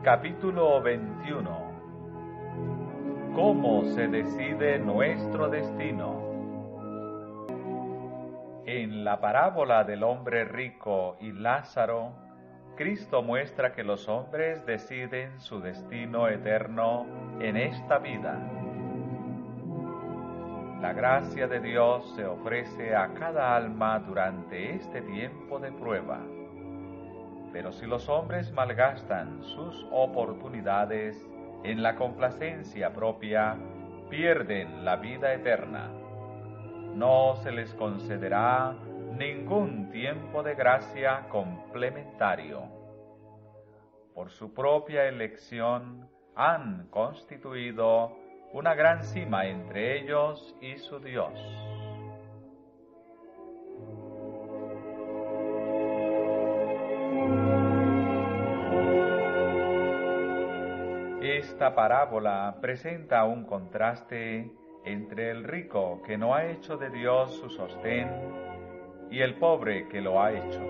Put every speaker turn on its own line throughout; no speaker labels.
Capítulo 21. ¿Cómo se decide nuestro destino? En la parábola del hombre rico y Lázaro, Cristo muestra que los hombres deciden su destino eterno en esta vida. La gracia de Dios se ofrece a cada alma durante este tiempo de prueba. Pero si los hombres malgastan sus oportunidades en la complacencia propia, pierden la vida eterna. No se les concederá ningún tiempo de gracia complementario. Por su propia elección han constituido una gran cima entre ellos y su Dios. Esta parábola presenta un contraste entre el rico que no ha hecho de Dios su sostén y el pobre que lo ha hecho.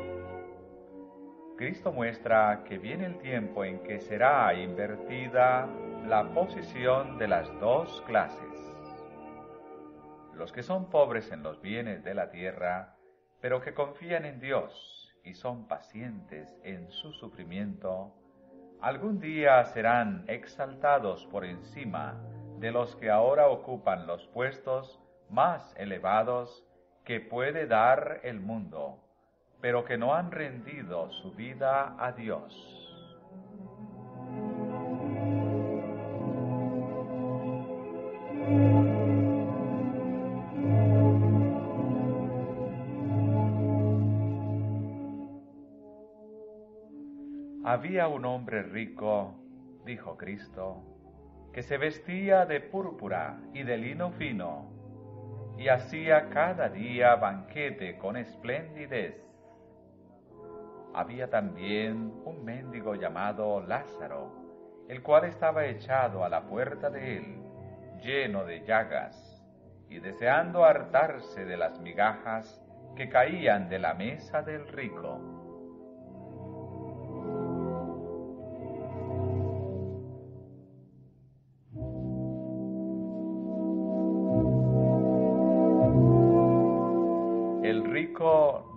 Cristo muestra que viene el tiempo en que será invertida la posición de las dos clases. Los que son pobres en los bienes de la tierra, pero que confían en Dios y son pacientes en su sufrimiento, algún día serán exaltados por encima de los que ahora ocupan los puestos más elevados que puede dar el mundo, pero que no han rendido su vida a Dios. Había un hombre rico, dijo Cristo, que se vestía de púrpura y de lino fino, y hacía cada día banquete con esplendidez. Había también un mendigo llamado Lázaro, el cual estaba echado a la puerta de él, lleno de llagas, y deseando hartarse de las migajas que caían de la mesa del rico.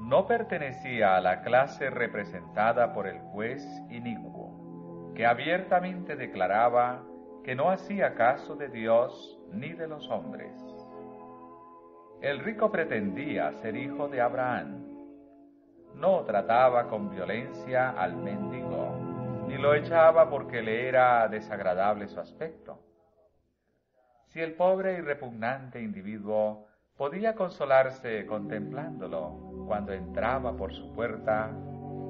No pertenecía a la clase representada por el juez inicuo, que abiertamente declaraba que no hacía caso de Dios ni de los hombres. El rico pretendía ser hijo de Abraham. No trataba con violencia al mendigo, ni lo echaba porque le era desagradable su aspecto. Si el pobre y repugnante individuo podía consolarse contemplándolo cuando entraba por su puerta,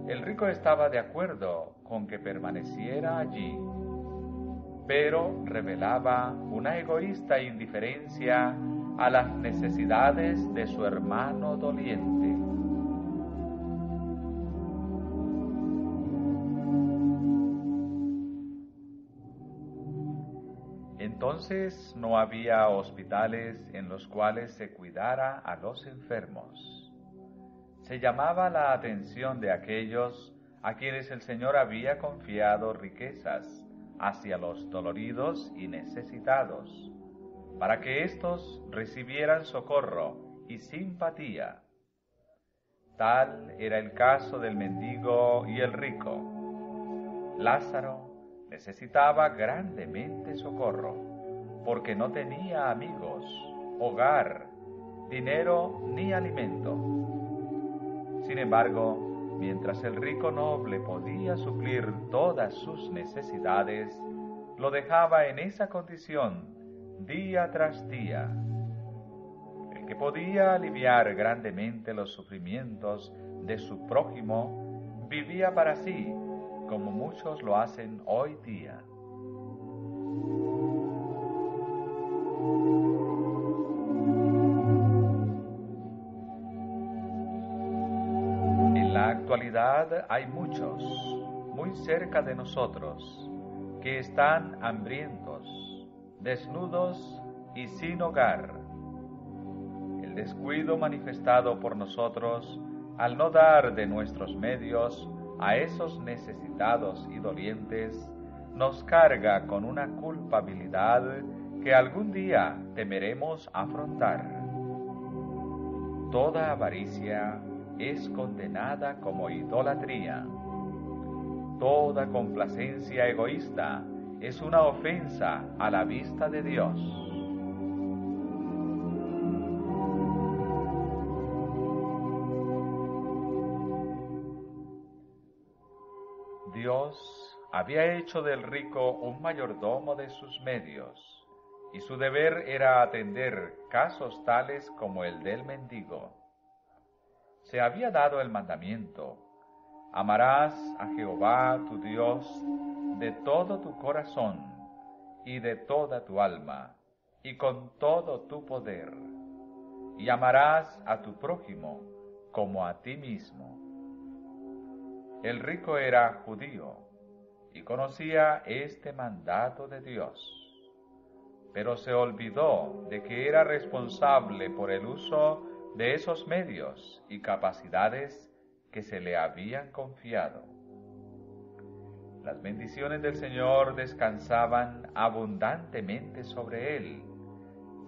el rico estaba de acuerdo con que permaneciera allí, pero revelaba una egoísta indiferencia a las necesidades de su hermano doliente. Entonces no había hospitales en los cuales se cuidara a los enfermos. Se llamaba la atención de aquellos a quienes el Señor había confiado riquezas hacia los doloridos y necesitados, para que éstos recibieran socorro y simpatía. Tal era el caso del mendigo y el rico. Lázaro necesitaba grandemente socorro, porque no tenía amigos, hogar, dinero ni alimento. Sin embargo, mientras el rico noble podía suplir todas sus necesidades, lo dejaba en esa condición día tras día. El que podía aliviar grandemente los sufrimientos de su prójimo, vivía para sí, como muchos lo hacen hoy día. En la actualidad hay muchos, muy cerca de nosotros, que están hambrientos, desnudos y sin hogar. El descuido manifestado por nosotros al no dar de nuestros medios a esos necesitados y dolientes nos carga con una culpabilidad que algún día temeremos afrontar. Toda avaricia es condenada como idolatría. Toda complacencia egoísta es una ofensa a la vista de Dios. Dios había hecho del rico un mayordomo de sus medios, y su deber era atender casos tales como el del mendigo. Se había dado el mandamiento: amarás a Jehová tu Dios de todo tu corazón, y de toda tu alma, y con todo tu poder, y amarás a tu prójimo como a ti mismo. El rico era judío y conocía este mandato de Dios, pero se olvidó de que era responsable por el uso de esos medios y capacidades que se le habían confiado. Las bendiciones del Señor descansaban abundantemente sobre él,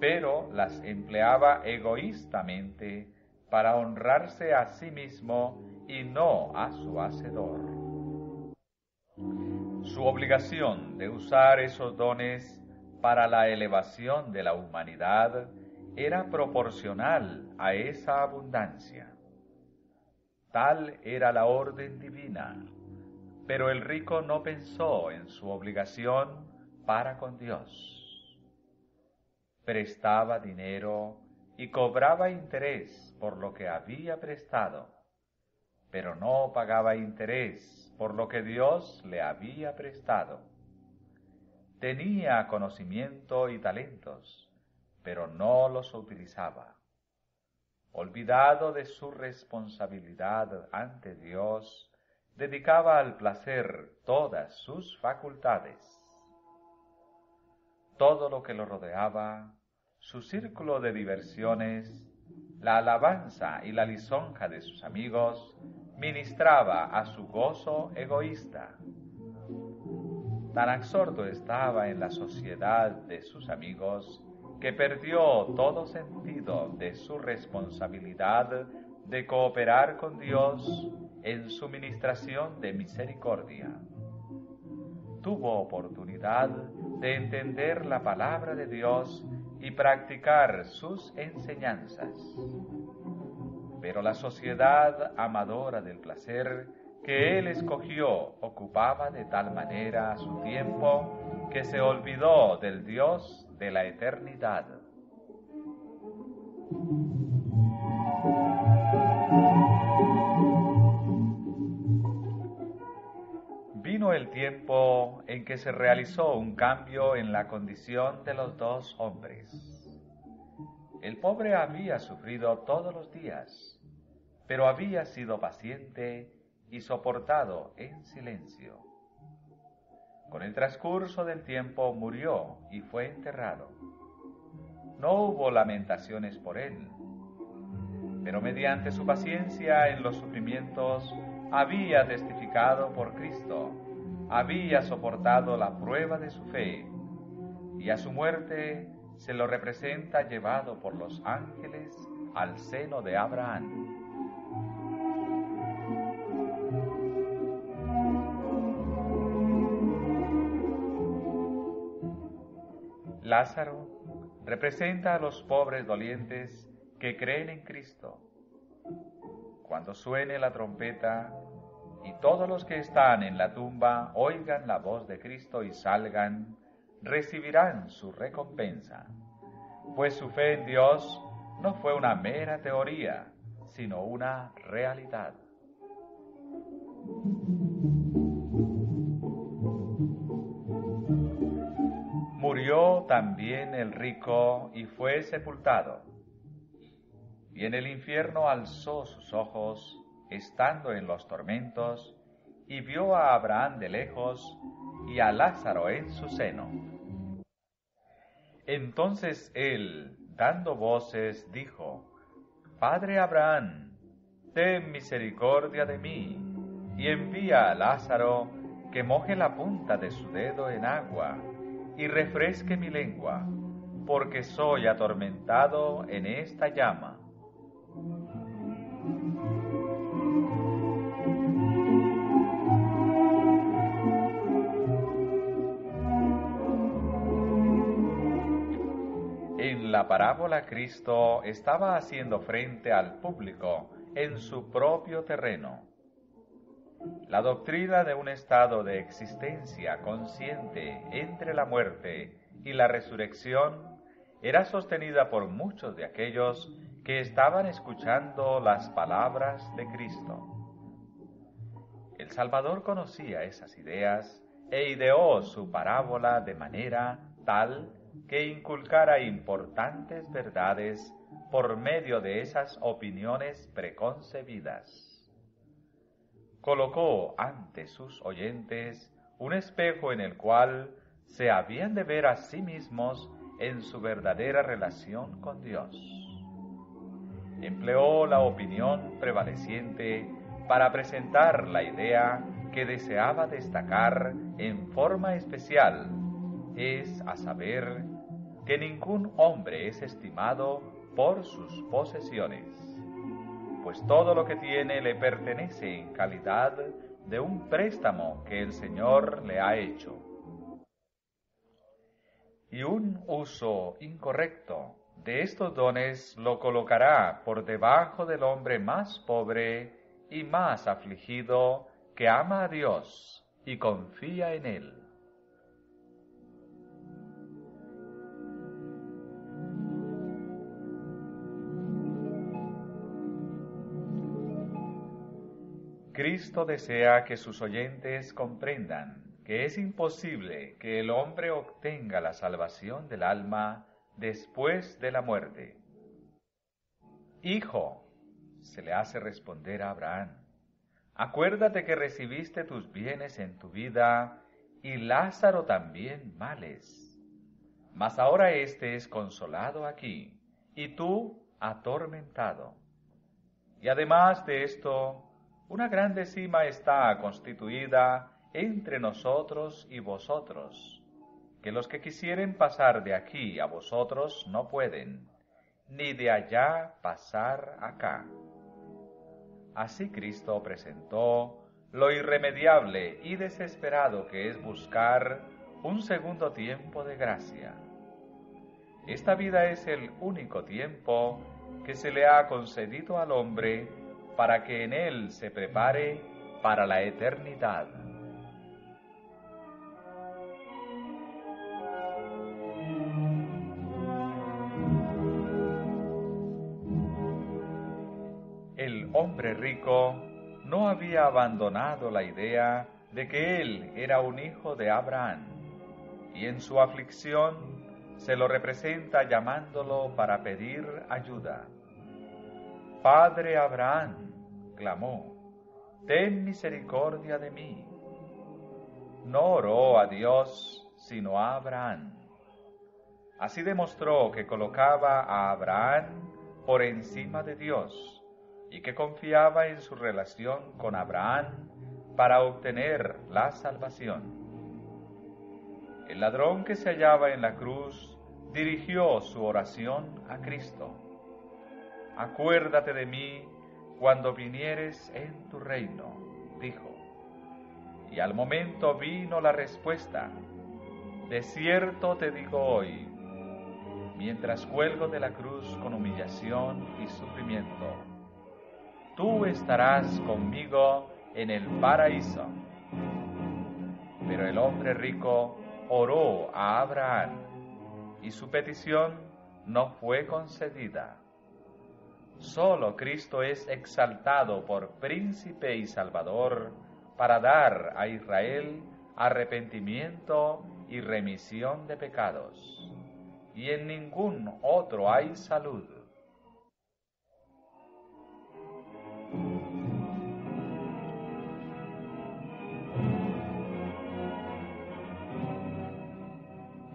pero las empleaba egoístamente para honrarse a sí mismo y no a su Hacedor. Su obligación de usar esos dones para la elevación de la humanidad era proporcional a esa abundancia. Tal era la orden divina, pero el rico no pensó en su obligación para con Dios. Prestaba dinero y cobraba interés por lo que había prestado, pero no pagaba interés por lo que Dios le había prestado. Tenía conocimiento y talentos, pero no los utilizaba. Olvidado de su responsabilidad ante Dios, dedicaba al placer todas sus facultades. Todo lo que lo rodeaba, su círculo de diversiones, la alabanza y la lisonja de sus amigos, ministraba a su gozo egoísta. Tan absorto estaba en la sociedad de sus amigos que perdió todo sentido de su responsabilidad de cooperar con Dios en su ministración de misericordia. Tuvo oportunidad de entender la palabra de Dios y practicar sus enseñanzas. Pero la sociedad amadora del placer que él escogió ocupaba de tal manera su tiempo que se olvidó del Dios de la eternidad. Vino el tiempo en que se realizó un cambio en la condición de los dos hombres. El pobre había sufrido todos los días, pero había sido paciente y soportado en silencio. Con el transcurso del tiempo murió y fue enterrado. No hubo lamentaciones por él, pero mediante su paciencia en los sufrimientos había testificado por Cristo, había soportado la prueba de su fe, y a su muerte se lo representa llevado por los ángeles al seno de Abraham. Lázaro representa a los pobres dolientes que creen en Cristo. Cuando suene la trompeta y todos los que están en la tumba oigan la voz de Cristo y salgan, recibirán su recompensa, pues su fe en Dios no fue una mera teoría, sino una realidad. Murió también el rico y fue sepultado. Y en el infierno alzó sus ojos, estando en los tormentos, y vio a Abraham de lejos y a Lázaro en su seno. Entonces él, dando voces, dijo: Padre Abraham, ten misericordia de mí, y envía a Lázaro que moje la punta de su dedo en agua y refresque mi lengua, porque soy atormentado en esta llama. En la parábola Cristo estaba haciendo frente al público en su propio terreno. La doctrina de un estado de existencia consciente entre la muerte y la resurrección era sostenida por muchos de aquellos que estaban escuchando las palabras de Cristo. El Salvador conocía esas ideas e ideó su parábola de manera tal que inculcara importantes verdades por medio de esas opiniones preconcebidas. Colocó ante sus oyentes un espejo en el cual se habían de ver a sí mismos en su verdadera relación con Dios. Empleó la opinión prevaleciente para presentar la idea que deseaba destacar en forma especial, es a saber, que ningún hombre es estimado por sus posesiones, pues todo lo que tiene le pertenece en calidad de un préstamo que el Señor le ha hecho. Y un uso incorrecto de estos dones lo colocará por debajo del hombre más pobre y más afligido que ama a Dios y confía en Él. Cristo desea que sus oyentes comprendan que es imposible que el hombre obtenga la salvación del alma después de la muerte. Hijo, se le hace responder a Abraham, acuérdate que recibiste tus bienes en tu vida y Lázaro también males. Mas ahora éste es consolado aquí y tú atormentado. Y además de esto, una grande cima está constituida entre nosotros y vosotros, que los que quisieren pasar de aquí a vosotros no pueden, ni de allá pasar acá. Así Cristo presentó lo irremediable y desesperado que es buscar un segundo tiempo de gracia. Esta vida es el único tiempo que se le ha concedido al hombre para que en él se prepare para la eternidad. El hombre rico no había abandonado la idea de que él era un hijo de Abraham, y en su aflicción se lo representa llamándolo para pedir ayuda. Padre Abraham, clamó, ten misericordia de mí. No oró a Dios, sino a Abraham. Así demostró que colocaba a Abraham por encima de Dios y que confiaba en su relación con Abraham para obtener la salvación. El ladrón que se hallaba en la cruz dirigió su oración a Cristo. Acuérdate de mí cuando vinieres en tu reino, dijo. Y al momento vino la respuesta, de cierto te digo hoy, mientras cuelgo de la cruz con humillación y sufrimiento, tú estarás conmigo en el paraíso. Pero el hombre rico oró a Abraham, y su petición no fue concedida. Solo Cristo es exaltado por príncipe y salvador para dar a Israel arrepentimiento y remisión de pecados, y en ningún otro hay salud.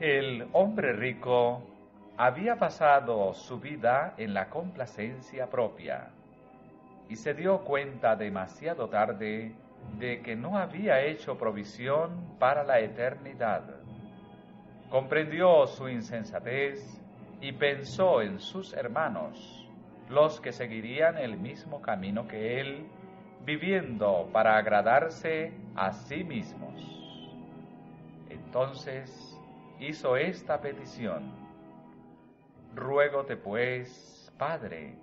El hombre rico había pasado su vida en la complacencia propia y se dio cuenta demasiado tarde de que no había hecho provisión para la eternidad. Comprendió su insensatez y pensó en sus hermanos, los que seguirían el mismo camino que él, viviendo para agradarse a sí mismos. Entonces hizo esta petición: ruégote pues, Padre,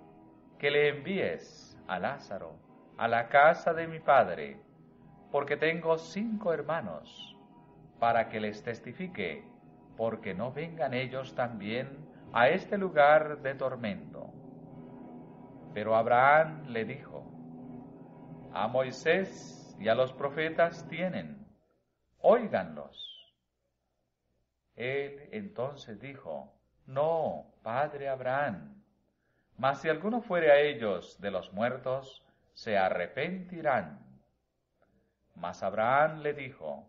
que le envíes a Lázaro a la casa de mi padre, porque tengo 5 hermanos, para que les testifique, porque no vengan ellos también a este lugar de tormento. Pero Abraham le dijo: a Moisés y a los profetas tienen, óiganlos. Él entonces dijo: no, padre Abraham, mas si alguno fuere a ellos de los muertos, se arrepentirán. Mas Abraham le dijo: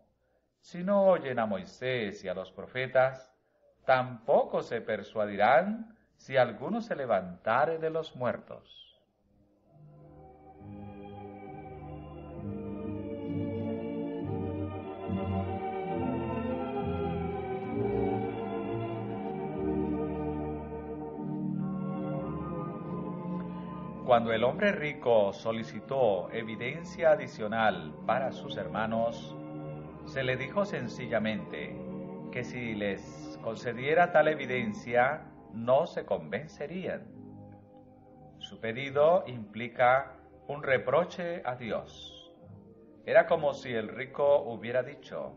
si no oyen a Moisés y a los profetas, tampoco se persuadirán si alguno se levantare de los muertos. Cuando el hombre rico solicitó evidencia adicional para sus hermanos, se le dijo sencillamente que si les concediera tal evidencia, no se convencerían. Su pedido implica un reproche a Dios. Era como si el rico hubiera dicho: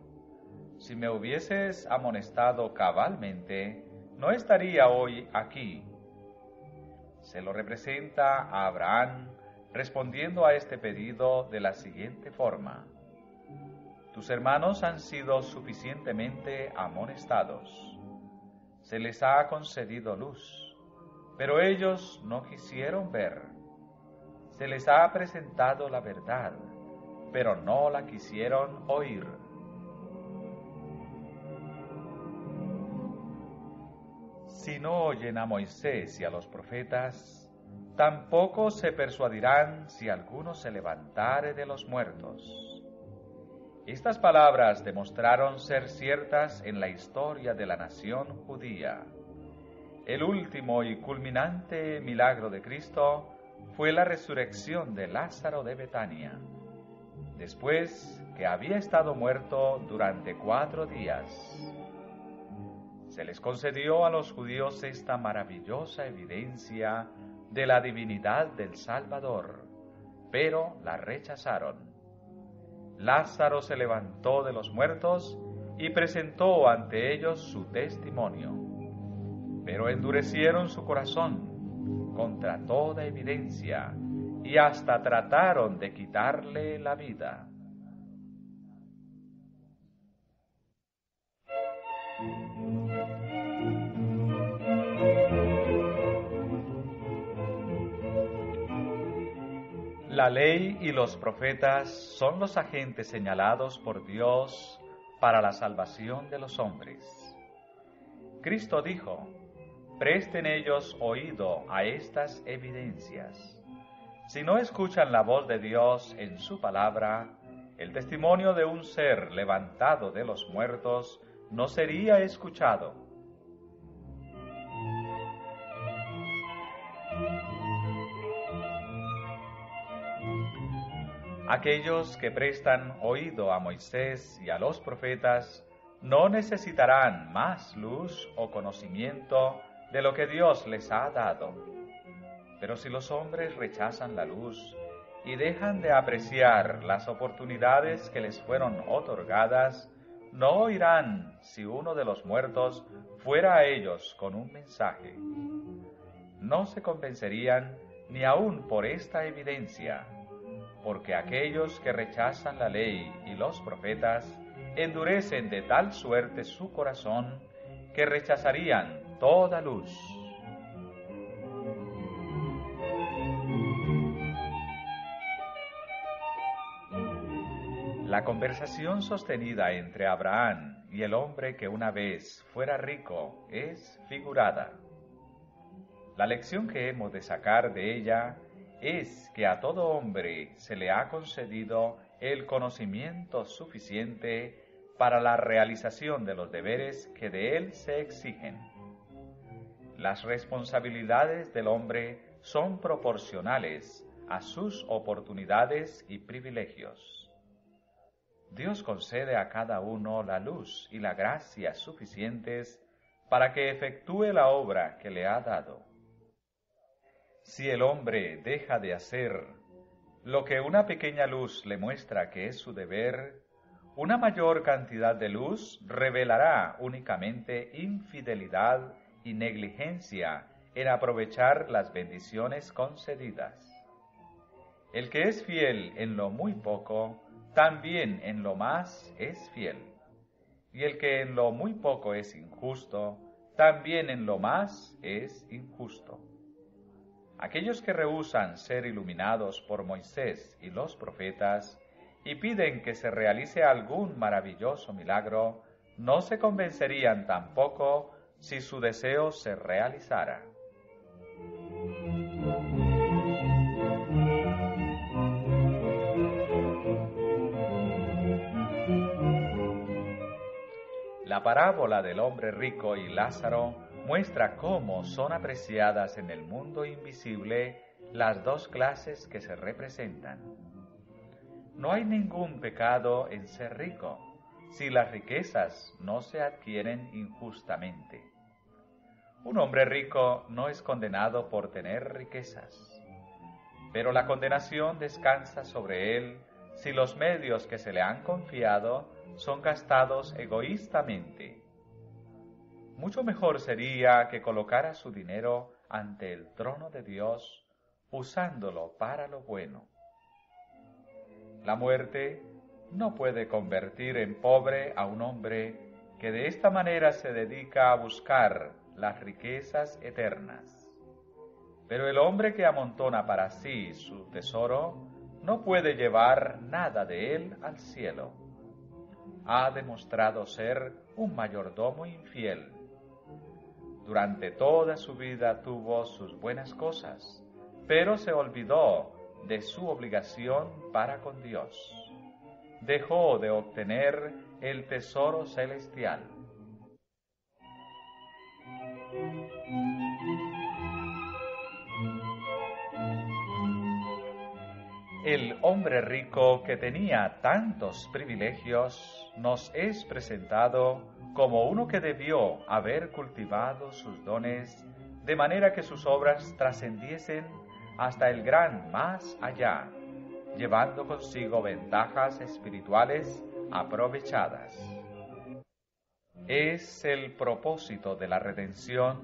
si me hubieses amonestado cabalmente, no estaría hoy aquí. Se lo representa a Abraham respondiendo a este pedido de la siguiente forma: tus hermanos han sido suficientemente amonestados. Se les ha concedido luz, pero ellos no quisieron ver. Se les ha presentado la verdad, pero no la quisieron oír. Si no oyen a Moisés y a los profetas, tampoco se persuadirán si alguno se levantare de los muertos. Estas palabras demostraron ser ciertas en la historia de la nación judía. El último y culminante milagro de Cristo fue la resurrección de Lázaro de Betania, después que había estado muerto durante 4 días. Se les concedió a los judíos esta maravillosa evidencia de la divinidad del Salvador, pero la rechazaron. Lázaro se levantó de los muertos y presentó ante ellos su testimonio, pero endurecieron su corazón contra toda evidencia y hasta trataron de quitarle la vida. La ley y los profetas son los agentes señalados por Dios para la salvación de los hombres. Cristo dijo: presten ellos oído a estas evidencias. Si no escuchan la voz de Dios en su palabra, el testimonio de un ser levantado de los muertos no sería escuchado. Aquellos que prestan oído a Moisés y a los profetas no necesitarán más luz o conocimiento de lo que Dios les ha dado. Pero si los hombres rechazan la luz y dejan de apreciar las oportunidades que les fueron otorgadas, no oirán si uno de los muertos fuera a ellos con un mensaje. No se convencerían ni aun por esta evidencia, porque aquellos que rechazan la ley y los profetas endurecen de tal suerte su corazón que rechazarían toda luz. La conversación sostenida entre Abraham y el hombre que una vez fuera rico es figurada. La lección que hemos de sacar de ella es que a todo hombre se le ha concedido el conocimiento suficiente para la realización de los deberes que de él se exigen. Las responsabilidades del hombre son proporcionales a sus oportunidades y privilegios. Dios concede a cada uno la luz y la gracia suficientes para que efectúe la obra que le ha dado. Si el hombre deja de hacer lo que una pequeña luz le muestra que es su deber, una mayor cantidad de luz revelará únicamente infidelidad y negligencia en aprovechar las bendiciones concedidas. El que es fiel en lo muy poco, también en lo más es fiel. Y el que en lo muy poco es injusto, también en lo más es injusto. Aquellos que rehúsan ser iluminados por Moisés y los profetas y piden que se realice algún maravilloso milagro, no se convencerían tampoco si su deseo se realizara. La parábola del hombre rico y Lázaro muestra cómo son apreciadas en el mundo invisible las dos clases que se representan. No hay ningún pecado en ser rico, si las riquezas no se adquieren injustamente. Un hombre rico no es condenado por tener riquezas, pero la condenación descansa sobre él si los medios que se le han confiado son gastados egoístamente. Mucho mejor sería que colocara su dinero ante el trono de Dios, usándolo para lo bueno. La muerte no puede convertir en pobre a un hombre que de esta manera se dedica a buscar las riquezas eternas. Pero el hombre que amontona para sí su tesoro no puede llevar nada de él al cielo. Ha demostrado ser un mayordomo infiel. Durante toda su vida tuvo sus buenas cosas, pero se olvidó de su obligación para con Dios. Dejó de obtener el tesoro celestial. El hombre rico que tenía tantos privilegios nos es presentado como uno que debió haber cultivado sus dones de manera que sus obras trascendiesen hasta el gran más allá, llevando consigo ventajas espirituales aprovechadas. Es el propósito de la redención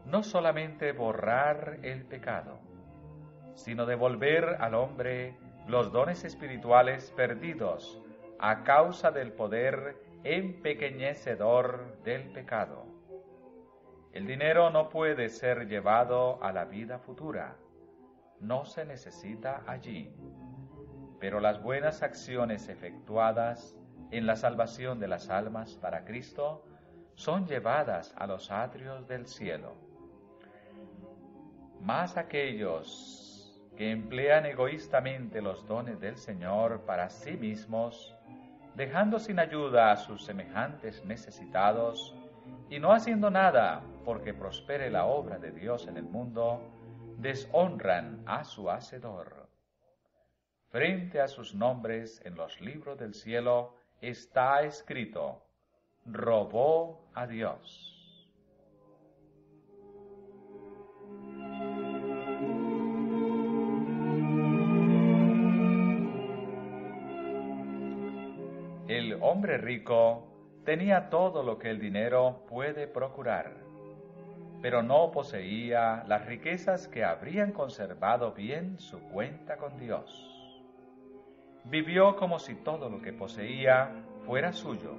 no solamente borrar el pecado, sino devolver al hombre los dones espirituales perdidos a causa del poder empequeñecedor del pecado. El dinero no puede ser llevado a la vida futura, no se necesita allí, pero las buenas acciones efectuadas en la salvación de las almas para Cristo son llevadas a los atrios del cielo. Mas aquellos que emplean egoístamente los dones del Señor para sí mismos, dejando sin ayuda a sus semejantes necesitados y no haciendo nada porque prospere la obra de Dios en el mundo, deshonran a su Hacedor. Frente a sus nombres en los libros del cielo está escrito: robó a Dios. El hombre rico tenía todo lo que el dinero puede procurar, pero no poseía las riquezas que habrían conservado bien su cuenta con Dios. Vivió como si todo lo que poseía fuera suyo.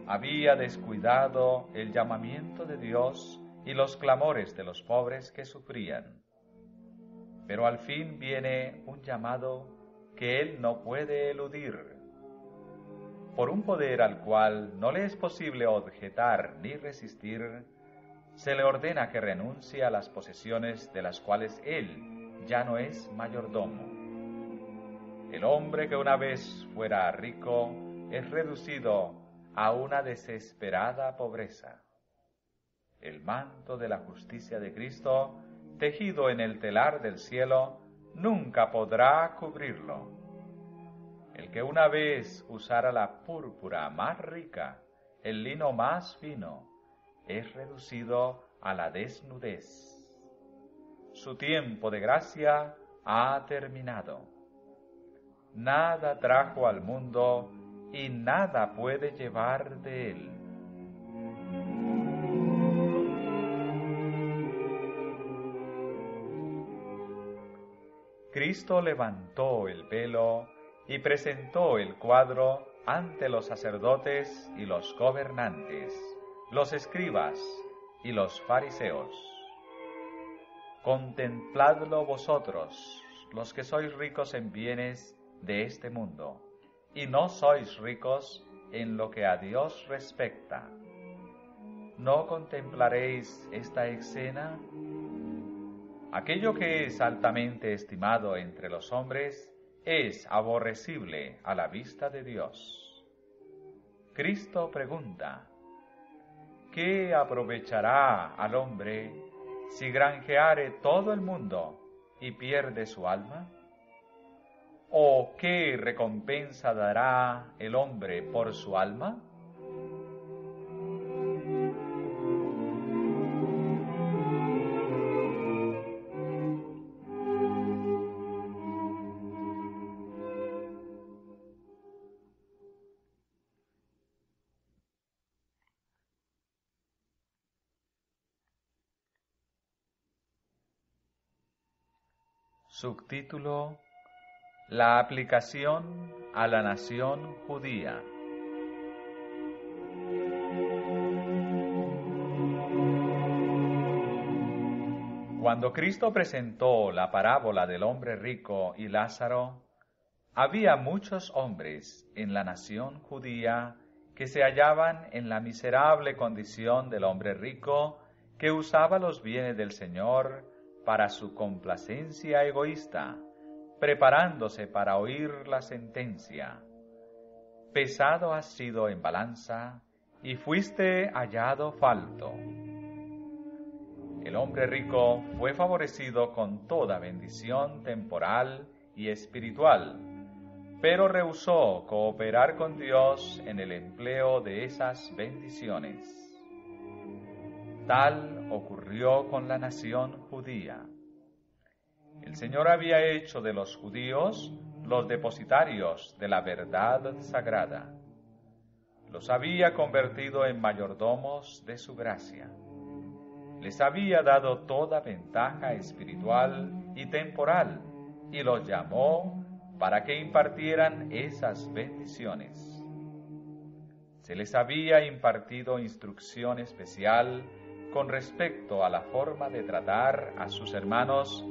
Había descuidado el llamamiento de Dios y los clamores de los pobres que sufrían. Pero al fin viene un llamado que él no puede eludir. Por un poder al cual no le es posible objetar ni resistir, se le ordena que renuncie a las posesiones de las cuales él ya no es mayordomo. El hombre que una vez fuera rico es reducido a una desesperada pobreza. El manto de la justicia de Cristo, tejido en el telar del cielo, nunca podrá cubrirlo. El que una vez usara la púrpura más rica, el lino más fino, es reducido a la desnudez. Su tiempo de gracia ha terminado. Nada trajo al mundo y nada puede llevar de él. Cristo levantó el velo y presentó el cuadro ante los sacerdotes y los gobernantes, los escribas y los fariseos. Contempladlo vosotros, los que sois ricos en bienes de este mundo, y no sois ricos en lo que a Dios respecta. ¿No contemplaréis esta escena? Aquello que es altamente estimado entre los hombres es aborrecible a la vista de Dios. Cristo pregunta: ¿qué aprovechará al hombre si granjeare todo el mundo y pierde su alma? ¿O qué recompensa dará el hombre por su alma? Subtítulo: La aplicación a la nación judía. Cuando Cristo presentó la parábola del hombre rico y Lázaro, había muchos hombres en la nación judía que se hallaban en la miserable condición del hombre rico que usaba los bienes del Señor para su complacencia egoísta, preparándose para oír la sentencia. Pesado has sido en balanza y fuiste hallado falto. El hombre rico fue favorecido con toda bendición temporal y espiritual, pero rehusó cooperar con Dios en el empleo de esas bendiciones. Tal ocurrió con la nación judía. El Señor había hecho de los judíos los depositarios de la verdad sagrada. Los había convertido en mayordomos de su gracia. Les había dado toda ventaja espiritual y temporal y los llamó para que impartieran esas bendiciones. Se les había impartido instrucción especial con respecto a la forma de tratar a sus hermanos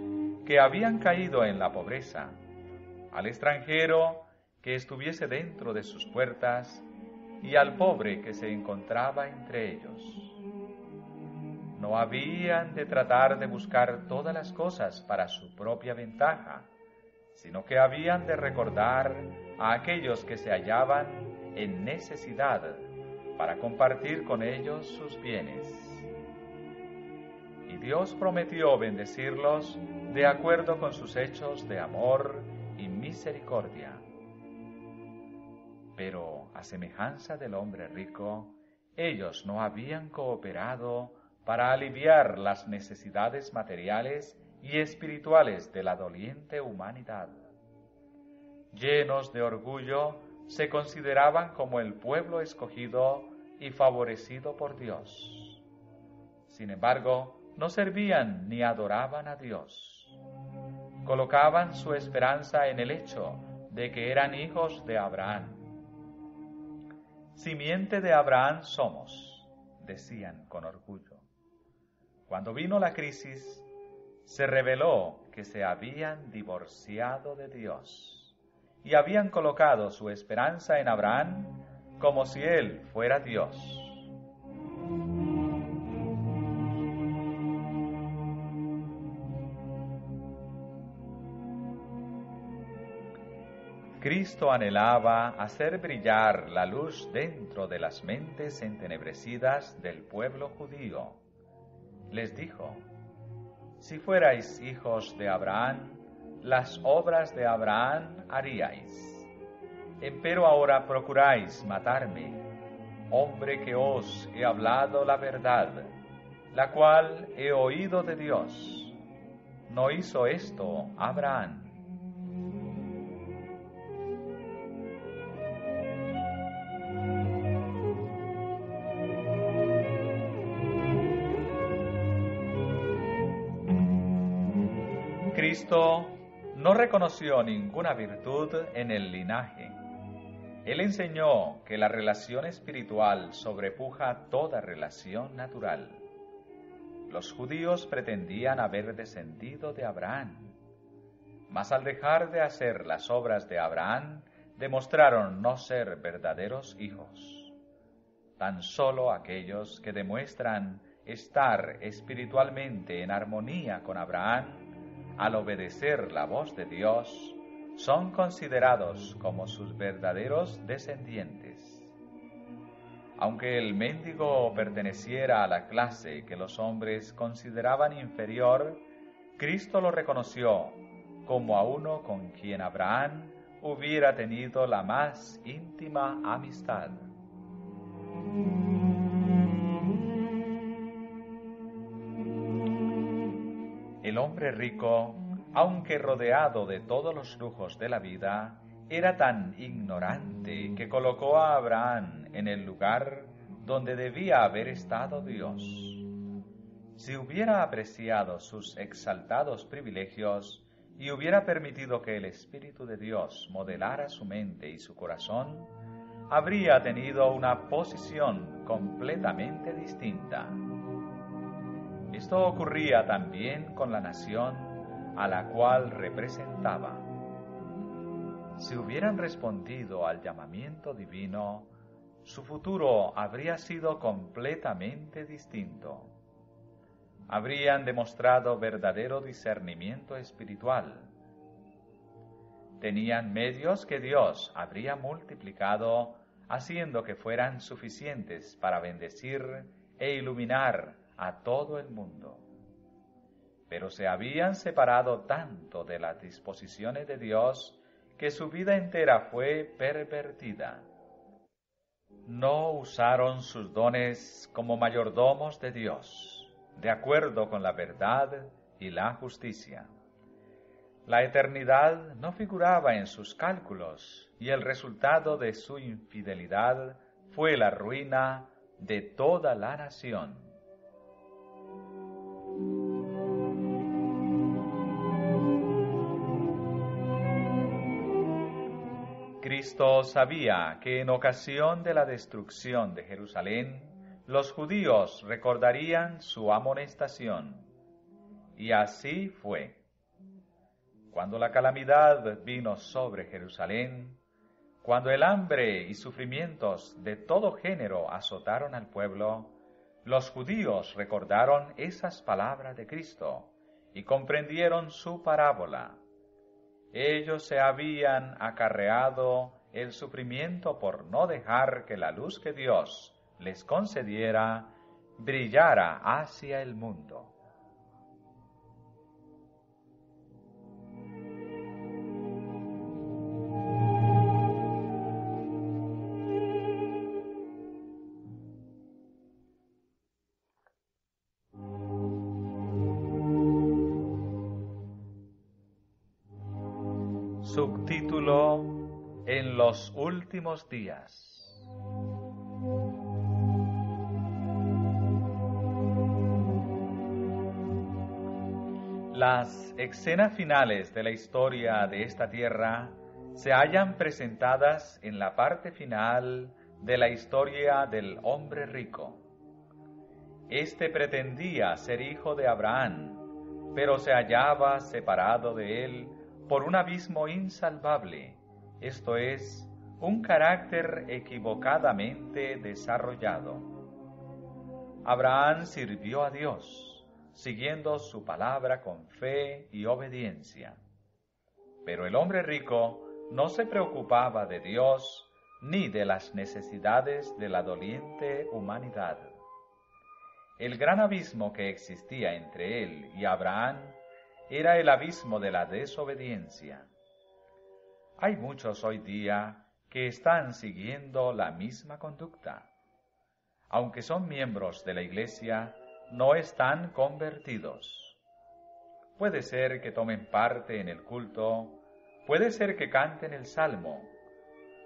que habían caído en la pobreza, al extranjero que estuviese dentro de sus puertas y al pobre que se encontraba entre ellos. No habían de tratar de buscar todas las cosas para su propia ventaja, sino que habían de recordar a aquellos que se hallaban en necesidad para compartir con ellos sus bienes. Y Dios prometió bendecirlos de acuerdo con sus hechos de amor y misericordia. Pero, a semejanza del hombre rico, ellos no habían cooperado para aliviar las necesidades materiales y espirituales de la doliente humanidad. Llenos de orgullo, se consideraban como el pueblo escogido y favorecido por Dios. Sin embargo, no servían ni adoraban a Dios. Colocaban su esperanza en el hecho de que eran hijos de Abraham. Simiente de Abraham somos, decían con orgullo. Cuando vino la crisis, se reveló que se habían divorciado de Dios y habían colocado su esperanza en Abraham como si él fuera Dios. Cristo anhelaba hacer brillar la luz dentro de las mentes entenebrecidas del pueblo judío. Les dijo: si fuerais hijos de Abraham, las obras de Abraham haríais. Empero ahora procuráis matarme, hombre que os he hablado la verdad, la cual he oído de Dios. ¿No hizo esto Abraham? Cristo no reconoció ninguna virtud en el linaje. Él enseñó que la relación espiritual sobrepuja toda relación natural. Los judíos pretendían haber descendido de Abraham, mas al dejar de hacer las obras de Abraham, demostraron no ser verdaderos hijos. Tan solo aquellos que demuestran estar espiritualmente en armonía con Abraham, al obedecer la voz de Dios, son considerados como sus verdaderos descendientes. Aunque el mendigo perteneciera a la clase que los hombres consideraban inferior, Cristo lo reconoció como a uno con quien Abraham hubiera tenido la más íntima amistad. El hombre rico, aunque rodeado de todos los lujos de la vida, era tan ignorante que colocó a Abraham en el lugar donde debía haber estado Dios. Si hubiera apreciado sus exaltados privilegios y hubiera permitido que el Espíritu de Dios modelara su mente y su corazón, habría tenido una posición completamente distinta. Esto ocurría también con la nación a la cual representaba. Si hubieran respondido al llamamiento divino, su futuro habría sido completamente distinto. Habrían demostrado verdadero discernimiento espiritual. Tenían medios que Dios habría multiplicado, haciendo que fueran suficientes para bendecir e iluminar a todo el mundo. Pero se habían separado tanto de las disposiciones de Dios que su vida entera fue pervertida. No usaron sus dones como mayordomos de Dios, de acuerdo con la verdad y la justicia. La eternidad no figuraba en sus cálculos y el resultado de su infidelidad fue la ruina de toda la nación. Cristo sabía que en ocasión de la destrucción de Jerusalén, los judíos recordarían su amonestación. Y así fue. Cuando la calamidad vino sobre Jerusalén, cuando el hambre y sufrimientos de todo género azotaron al pueblo, los judíos recordaron esas palabras de Cristo y comprendieron su parábola. Ellos se habían acarreado el sufrimiento por no dejar que la luz que Dios les concediera brillara hacia el mundo. Subtítulo: En los últimos días. Las escenas finales de la historia de esta tierra se hallan presentadas en la parte final de la historia del hombre rico. Este pretendía ser hijo de Abraham, pero se hallaba separado de él por un abismo insalvable, esto es, un carácter equivocadamente desarrollado. Abraham sirvió a Dios, siguiendo su palabra con fe y obediencia. Pero el hombre rico no se preocupaba de Dios ni de las necesidades de la doliente humanidad. El gran abismo que existía entre él y Abraham era el abismo de la desobediencia. Hay muchos hoy día que están siguiendo la misma conducta. Aunque son miembros de la Iglesia, no están convertidos. Puede ser que tomen parte en el culto, puede ser que canten el salmo.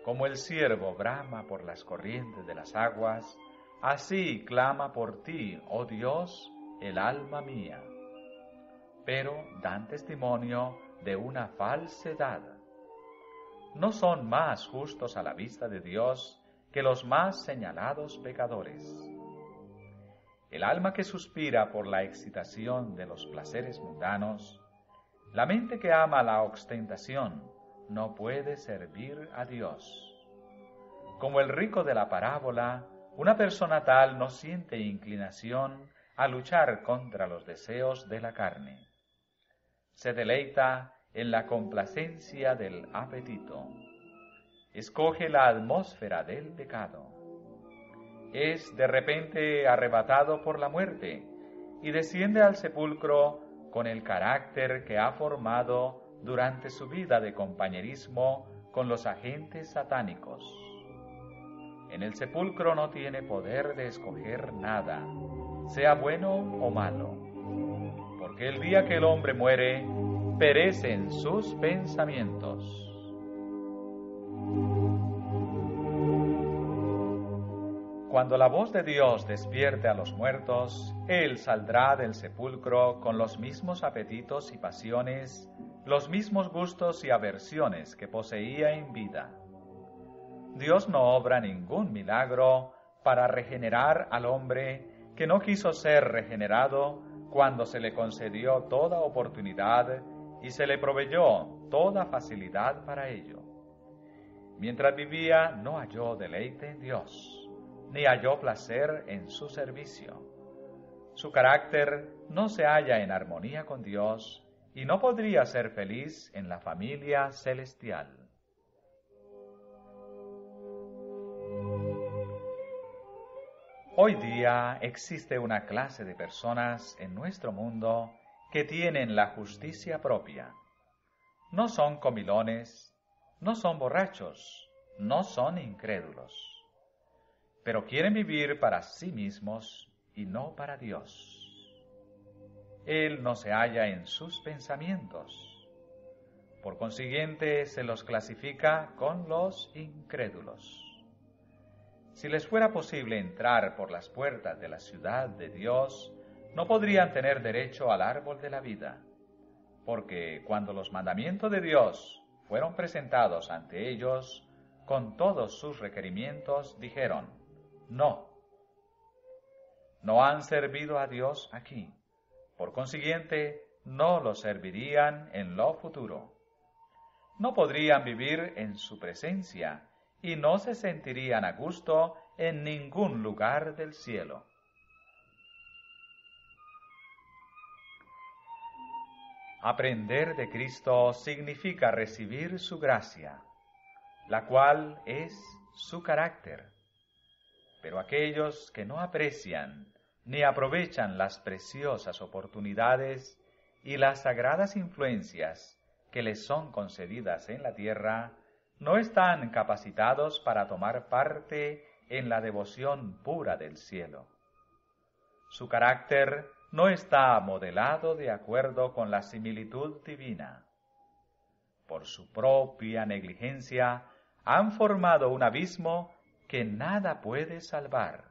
Como el ciervo brama por las corrientes de las aguas, así clama por ti, oh Dios, el alma mía. Pero dan testimonio de una falsedad. No son más justos a la vista de Dios que los más señalados pecadores. El alma que suspira por la excitación de los placeres mundanos, la mente que ama la ostentación, no puede servir a Dios. Como el rico de la parábola, una persona tal no siente inclinación a luchar contra los deseos de la carne. Se deleita en la complacencia del apetito. Escoge la atmósfera del pecado. Es de repente arrebatado por la muerte y desciende al sepulcro con el carácter que ha formado durante su vida de compañerismo con los agentes satánicos. En el sepulcro no tiene poder de escoger nada, sea bueno o malo, porque el día que el hombre muere, perecen sus pensamientos. Cuando la voz de Dios despierte a los muertos, Él saldrá del sepulcro con los mismos apetitos y pasiones, los mismos gustos y aversiones que poseía en vida. Dios no obra ningún milagro para regenerar al hombre que no quiso ser regenerado cuando se le concedió toda oportunidad y se le proveyó toda facilidad para ello. Mientras vivía, no halló deleite en Dios, ni halló placer en su servicio. Su carácter no se halla en armonía con Dios y no podría ser feliz en la familia celestial. Hoy día existe una clase de personas en nuestro mundo que tienen la justicia propia. No son comilones, no son borrachos, no son incrédulos, pero quieren vivir para sí mismos y no para Dios. Él no se halla en sus pensamientos. Por consiguiente, se los clasifica con los incrédulos. Si les fuera posible entrar por las puertas de la ciudad de Dios, no podrían tener derecho al árbol de la vida, porque cuando los mandamientos de Dios fueron presentados ante ellos, con todos sus requerimientos, dijeron: no. No han servido a Dios aquí. Por consiguiente, no lo servirían en lo futuro. No podrían vivir en su presencia y no se sentirían a gusto en ningún lugar del cielo. Aprender de Cristo significa recibir su gracia, la cual es su carácter. Pero aquellos que no aprecian ni aprovechan las preciosas oportunidades y las sagradas influencias que les son concedidas en la tierra, no están capacitados para tomar parte en la devoción pura del cielo. Su carácter no está modelado de acuerdo con la similitud divina. Por su propia negligencia han formado un abismo que nada puede salvar.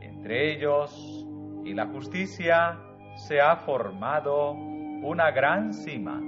Entre ellos y la justicia se ha formado una gran cima.